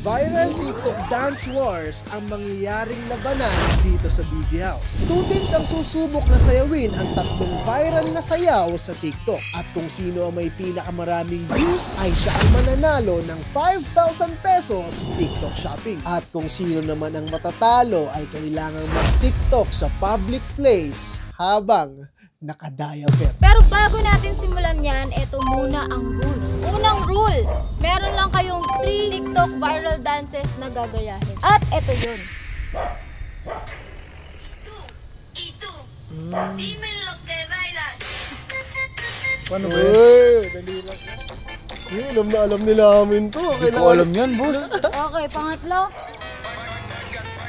Viral TikTok Dance Wars ang mangyayaring labanan dito sa BG House. 2 teams ang susubok na sayawin ang 3 viral na sayaw sa TikTok. At kung sino ang may pinakamaraming views ay siya ang mananalo ng 5,000 pesos TikTok shopping. At kung sino naman ang matatalo ay kailangang mag-TikTok sa public place habang nakadiaper. Pero bago natin simulan yan, ito muna ang rules. Unang rule, meron lang kayong 3 TikTok viral dances na gagayahin. At ito yun. Paano ba yun? Dali lang. Alam nila amin to. Hindi ko alam yan, boss. Okay, pangatlo.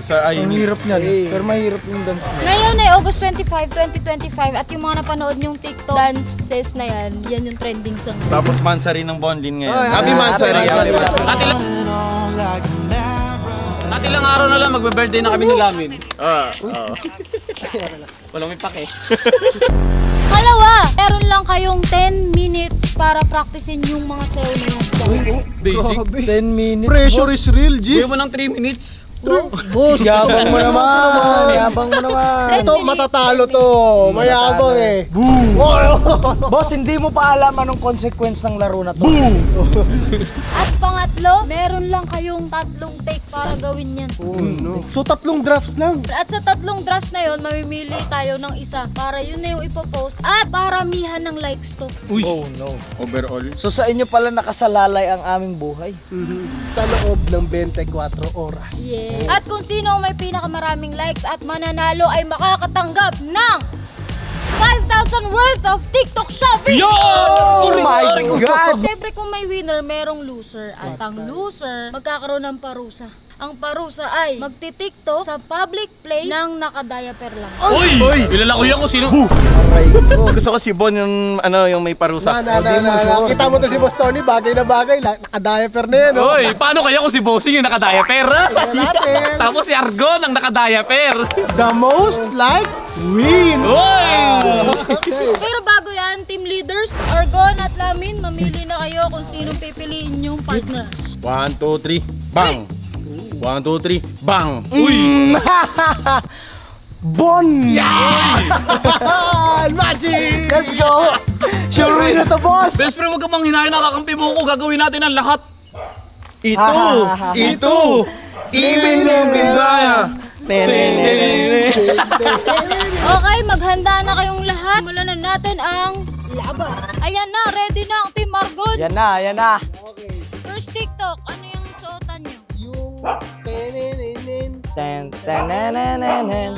Ang hirap niyan, pero mahirap yung dance mo. Ngayon ay August 25, 2025 at yung mga napanood yung TikTok dances na yan, yan yung trending song. Tapos Mansari ng Bondin ngayon. Happy Mansari! At ilang araw na lang magbe-birthday na kami ni Lamin. Walang may pake. Pangalawa, meron lang kayong 10 minutes para practicein yung mga sayo na yun. Basic. 10 minutes. Pressure is real, G. Gawin mo ng 3 minutes. Boss, yabang mo naman. Yabang mo naman. Ito, matatalo to. Mayabang eh. Boom! Boss, hindi mo pa alam anong consequence ng laro na to. Boom! At pangatlo, meron lang kayong 3 take para gawin yan. So, 3 drafts lang. At sa 3 drafts na yun, mamimili tayo ng isa para yun na yung ipopost at paramihan ng likes to. Uy! Oh no. Overall. So sa inyo pala nakasalalay ang aming buhay. Sa loob ng 24 oras. Yeah. At kung sino ang may pinakamaraming likes at mananalo ay makakatanggap ng 5,000 worth of TikTok shopping! Yo! Oh my God! Siyempre kung may winner, merong loser. At ang loser, magkakaroon ng parusa. Ang parusa ay magti-TikTok sa public place ng nakadiaper lang. Uy! Kilala ko yan kung sino. Gusto ko si Bon yung yung may parusa. Kita mo to si Boss Tony, bagay na bagay. Nakadiaper na yan. Uy! Paano kaya kung si Bossing yung nakadiaper? Natin. Tapos si Argon ang nakadiaper. The most likes win. Uy! Pero bago yan, team leaders, Argon at Lamin, mamili na kayo kung sinong pipiliin yung partner. 1, 2, 3, bang! 1, 2, 3, bang! Uy! Bon! Magic! Let's go! Sure win na to, boss! Best friend, huwag ka mang hinahin, nakakampi mo ko. Gagawin natin ang lahat. Ito! Even in Bisaya! Okay, maghanda na kayong lahat. Simulan na natin ang laban. Ayan na, ready na ang team Argon. Yan na, yan na. First TikTok, ano yung suotan nyo? Yung Ten, ten, ten, ten, ten.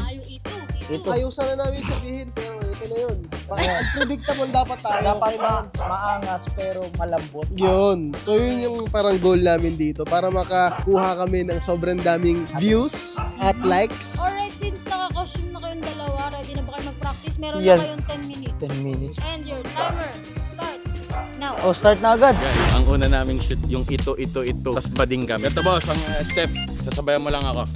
Yung ito. ayaw sana namin sabihin pero ito na yun. Unpredictable dapat tayo. Dapat Kailangan maangas pero malambot. yun. So yun yung parang goal namin dito para makakuha kami ng sobrang daming views at likes. Alright, since naka-costume na kayong dalawa, ready na ba kayo mag-practice? Meron Yes. na kayong 10 minutes. 10 minutes. And your timer starts now. Oh, start na agad. Ang una naming shoot yung ito. Tapos bading kami. Ito boss, ang step. Sasabayan mo lang ako.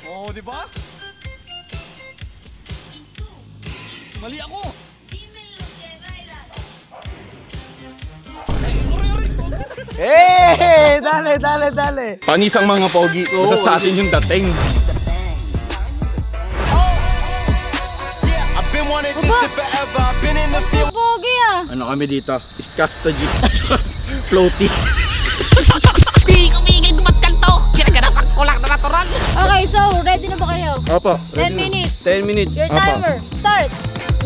Oo, di ba? Mali ako. Hey! Dale! Panisang mga pogi. Basta sa atin yung dating. Pogi ah! Ano kami dito? Iskasta G. Floaty. Okay, so ready na ba kayo? Opo. 10 minutes. 10 minutes. Your timer start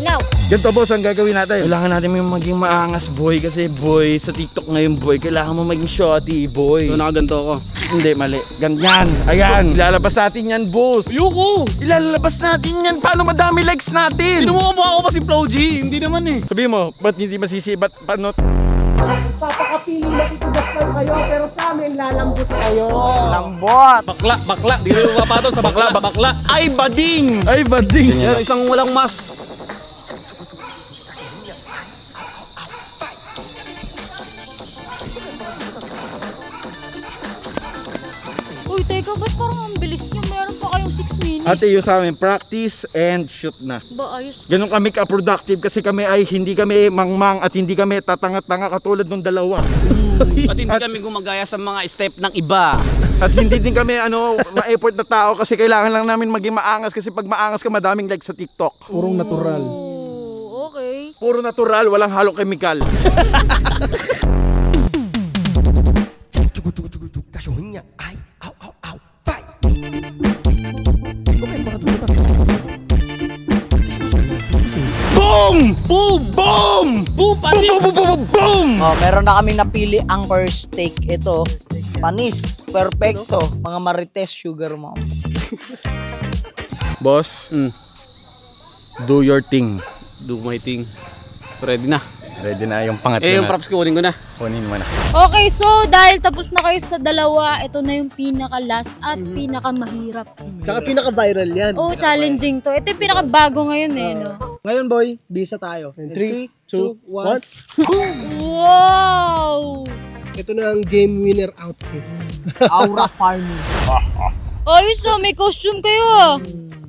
now. Ganito boss, ang gagawin natin. Kailangan natin yung maging maangas boy. Kasi boy, sa TikTok ngayon boy, kailangan mo maging shorty boy. So nakaganto ako. Hindi, mali. Ganyan. Ayan. Ilalabas natin yan boss. Ayoko! Ilalabas natin yan. Paano madami likes natin? Sino mo kamukha ko pa si Flo G? Hindi naman eh. Sabi mo, ba't hindi masisibat? Paano? Papakapili na itugas lang kayo pero sa amin lalambot kayo. Lambot! Bakla. Di ko papato sa bakla. Ay, bading! Ay, bading! Yan, isang walang mas. Uy, teka, ba't parang ang bilis nyo? Meron pa kayong 6 minutes. Ate, yung sa amin, practice and shoot na. Ba, ayos. Ganun kami ka-productive kasi kami ay hindi kami mangmang at hindi kami tatanga-tanga katulad ng dalawa. At hindi kami gumagaya sa mga step ng iba. At hindi din kami ma-effort na tao kasi kailangan lang namin maging maangas kasi pag maangas ka madaming like sa TikTok. Purong natural. Oh, okay. Puro natural, walang halong chemical. Boom! Boom! Boom! Boom! Boom! Boom! Boom! Boom! Oh, meron na kami napili anchor steak. Ito, panis. Perfecto. Mga marites sugar mom. Boss, do your thing. Do my thing. Ready na. Ready na yung pangatlo Yung props ko, kunin ko na. Kunin mo na. Okay, so dahil tapos na kayo sa dalawa, ito na yung pinaka-last at pinaka-mahirap. Tsaka pinaka-viral yan. Oh, challenging to. Ito yung pinaka-bago ngayon eh, no? Ngayon boy, bisa tayo. 3, 2, 1. Wow! Ito na ang game winner outfit. Aura farming. Ayos oh, may costume kayo.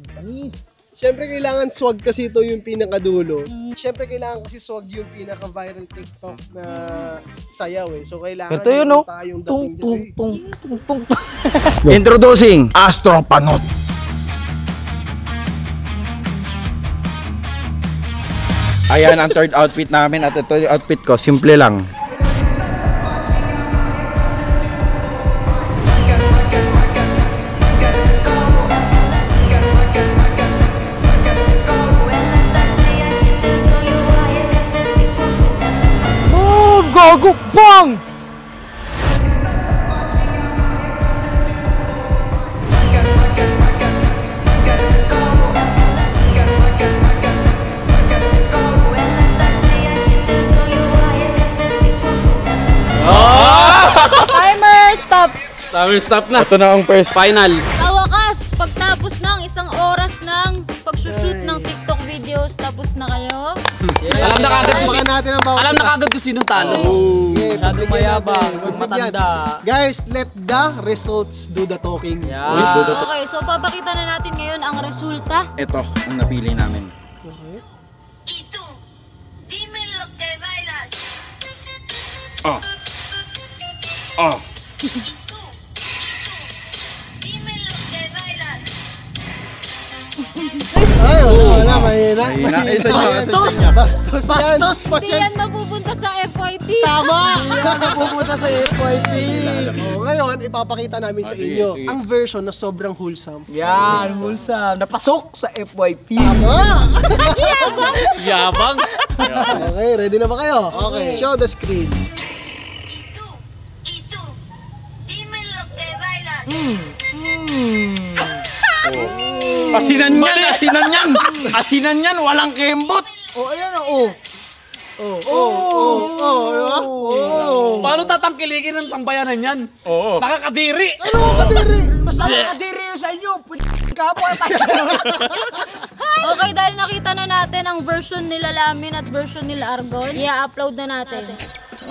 Panis. Siyempre kailangan swag kasi ito yung pinakadulo. Siyempre kailangan kasi swag yung pinaka-viral TikTok na sayaw eh. So kailangan Ito yun, no? tayong Tung, dating tung, dyan tung, tung, tung. Introducing Astropanot. Ayan ang third outfit namin at ito yung outfit ko, simple lang. Oh, gago bang! Timer, stop! Stop na. Ito na ang first. Final. Sa wakas, pagtapos ng isang oras ng pag-shoot ng TikTok videos, tapos na kayo. Alam na kagad ko Baka natin ang Alam na kagad ko sinong talo. Okay, Masyado mayabang, matanda. Guys, let the results do the talking. Okay, so papakita na natin ngayon ang resulta. Ito ang napili namin. Y tú, dime lo que bailas. Oh. Oh. Tú, dime lo que bailas. Ay, wala, mahina. Mahina. Ito yun. Bastos yan. Hindi yan mapupunta sa FYP. Tama! Pupunta sa FYP. Ngayon, ipapakita namin sa inyo ang version na sobrang wholesome. Yan, mulsa. Napasok sa FYP. Tama! Yabang. Okay, ready na ba kayo? Okay, show the screen. Y tú, dime lo que bailas. Asinan yan! Asinan yan! Asinan yan! Walang kembot! Oh, ayan oh. Paano tatangkilikin ng sambayanan yan? Oo. Nakakadiri. Mas nakakadiri yun sa inyo. Kapo tayo. Okay, dahil nakita na natin ang version nila Lamin at version nila Argon, i-upload na natin.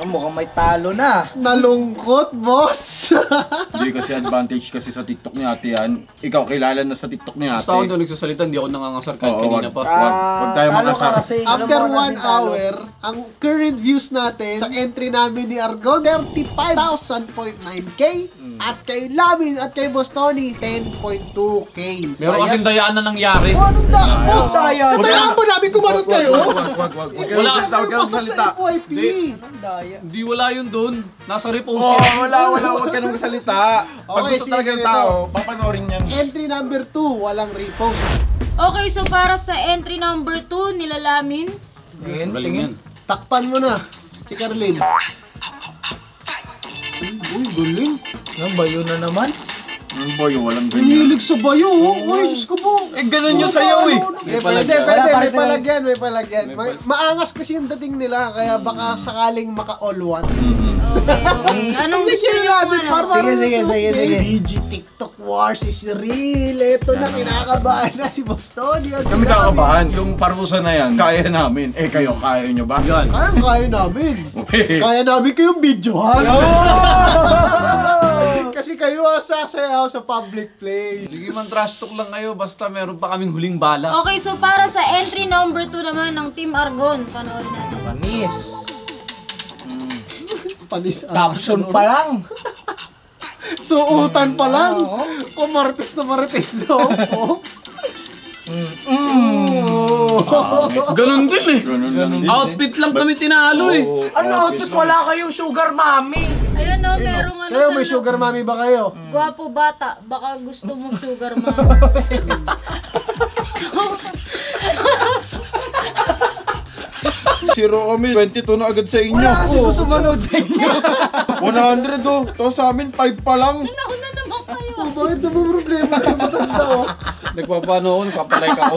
Mukhang may talo na. Nalungkot, boss! Hindi kasi advantage kasi sa TikTok ni ate yan. Ikaw kilala na sa TikTok ni ate. Basta ako doon nagsasalita, hindi ako nangangasar kahit Oo, kanina pa. Wag tayo Talo ka makasar. kasi. After 1 hour, ang current views natin sa entry namin ni Argon, 35,000.9k. At kay Lamin at kay Boss Tony, 10.2k. Meron kasing dayaan na nangyari. Anong da? Boss, Daya. katayaan mo namin kumarot kayo. Wag. Wala. Pasok sa FYP. Hindi wala yun doon. Nasa repose Oh, yan. wala. Huwag ka nang salita. Pag Okay, gusto talaga sige, ng tao, papanorin yan. Entry number 2, walang repost. Okay, so para sa entry number 2 nila Lamin, Galing yan. Takpan mo na si Carlin. Uy, galing. Ang bayo na naman. Ang boy, walang ganyan. Hinilig sa bayo. Uy, Diyos ko po. Eh, ganun yung sayaw eh. Pwede, may palagyan. Maangas kasi yung dating nila, kaya baka sakaling maka-all one. okay. Anong gusto nyo ano? Sige. BG TikTok Wars is real. Ito na, kinakabahan na si Boss Tony. Kami kakabahan. Yung parusa na yan, kaya namin. Eh, kayo, kaya nyo ba? Yan. Kaya namin. Kaya namin kayong videohan. kasi kayo sasayaw sa public place. Sige man, trash talk lang kayo. Basta meron pa kaming huling bala. Okay, so para sa entry number 2 naman ng Team Argon, panoorin natin. Panis. Panis Caption pa lang. Suutan pa lang. Kung marites na marites daw. Ganun din eh. Outfit lang kami tinalo eh. Ano outfit? Wala kayong sugar mommy. Ayun no, merong ano Kayo sa may sugar mommy ba kayo? Gwapo bata, baka gusto mo sugar mama. Zero kami, 22 na agad sa inyo. Wala kasi gusto manood sa inyo. 100 oh. Tapos sa amin, 5 pa lang. Naku na naman kayo. Bakit na ba problema kayo matanda oh? Nagpapano ako, nagpapalike ako.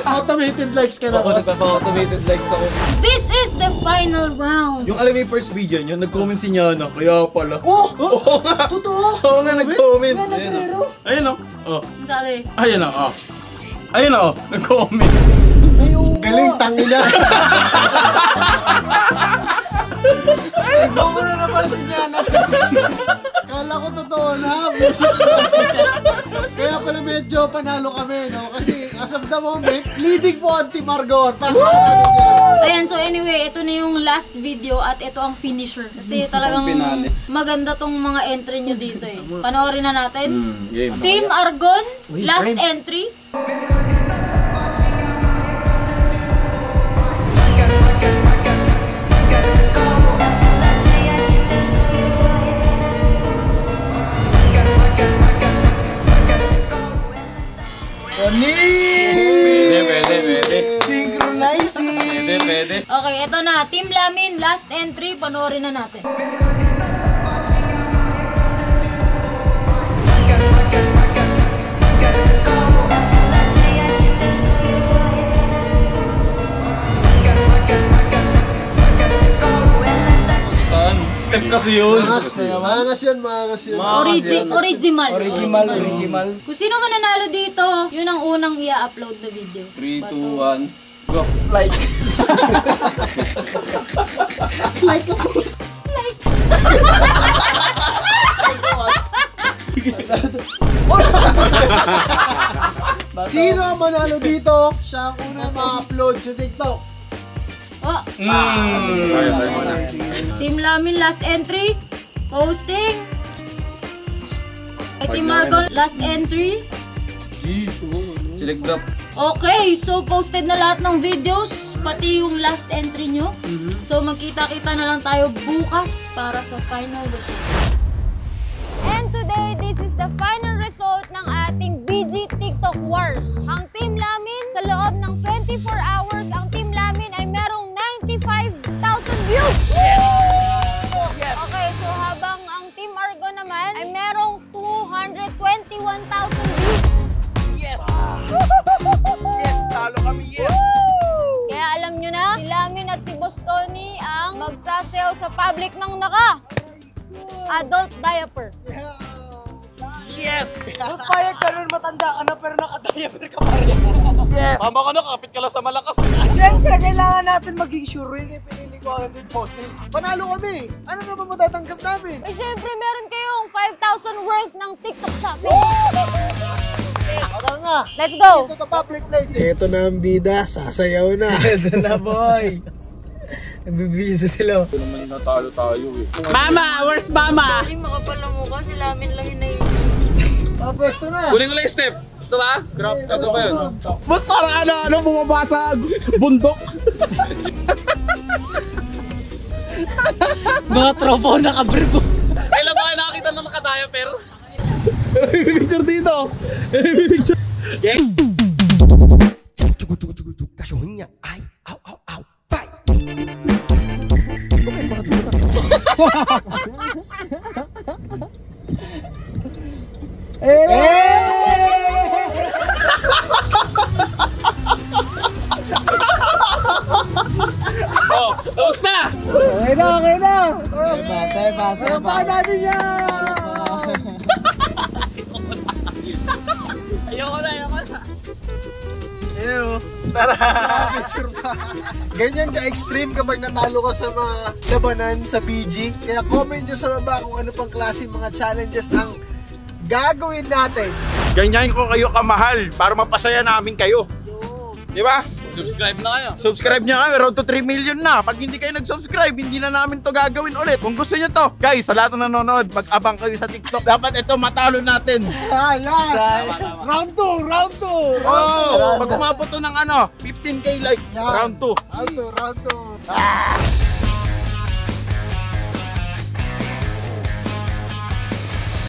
Automated likes ka na Ako boss. nagpapa-automated likes ako. This is the final round. Yung alam mo yung first video nyo, nag-comment si Nyana. Kaya pala. Oo nga. Totoo? Oo nga, nag-comment. Yan, nagrero. Ayun oh. Oh. Sabi, Ayun oh. Ayun oh. Nag-comment. Galing, tangina. Ikaw mo na naman si Nyana. Kala ko totoo na. Kaya pala medyo panalo kami, no? Kasi as of the moment, leading po ang Team Argon. ayan, so anyway, ito na yung last video at ito ang finisher. Kasi talagang finale. maganda tong mga entry nyo dito eh. Panoorin na natin. Game. Team Argon, last entry. Pwede. Synchronizing. Pwede. Okay, ito na. Team Lamin, last entry. Panoorin na natin. Step kasi yun. Maangas yun. Original. Kung sino man nanalo dito, yun ang unang i-upload na video. 3, 2, 1, go. Like. Sino ang manalo dito? Siya ang unang ma-upload sa TikTok. Oh, Team Lamin, last entry. Posting. Team Argon, last entry. Select drop. Okay, so posted na lahat ng videos, pati yung last entry nyo. So magkita-kita na lang tayo bukas para sa final result. And today, this is the final result ng ating BG TikTok Wars. Ang Team Lamin, sa loob ng 24 hours, ang Team Lamin ay merong 95,000 views! Okay, so habang ang Team Argon naman ay merong 221,000 views. Yes, talo kami, yes. Kaya alam nyo na, si Lamin at si Boss Tony ang magsasayaw sa public ng adult diaper. Yes! Mas payag ka nun, matanda ka na, pero naka-diaper ka pa rin. Yes! Tama ka na, kapit ka lang sa malakas. Siyempre, kailangan natin maging sure yun. Kaya pinili ko agad yung posting. Panalo kami. Ano naman matatanggap namin? Eh syempre, meron kayong 5,000 worth ng TikTok shopping. Tara nga. Let's go! Ito to public places. Ito na ang bida. Sasayaw na. Ito na, boy. Nagbibisa sila. Naman natalo tayo eh. Mama! Where's mama? Hindi makapal na mukha, si Lamin lang yun na yun. Pwesto na. Kunin ko lang yung step. Ito ba? Grab. Ito ba yun? Ba't parang ano bumaba sa bundok? Mga tropa ko nakabribo. Kailan ba kayo nakakita ng naka-diaper? Picture dito. Picture. Yes! Oh, tapos na! Okay na. Basa. Napaan natin yan. Ayoko na. Ayun. Ganyan ka-extreme kapag natalo ka sa mga labanan sa PG. Kaya comment nyo sa baba kung ano pang klase mga challenges ang gagawin natin. Ganyan ko kayo kamahal para mapasaya namin kayo. Di ba? Subscribe na kayo. Subscribe nyo kami, road to 3 million na. Pag hindi kayo nag-subscribe, hindi na namin to gagawin ulit. Kung gusto nyo to, guys, sa lahat na nanonood, mag-abang kayo sa TikTok. Dapat ito matalo natin. Round 2! Round 2! Oh, pag umabot to ng 15k likes, round 2. Round 2!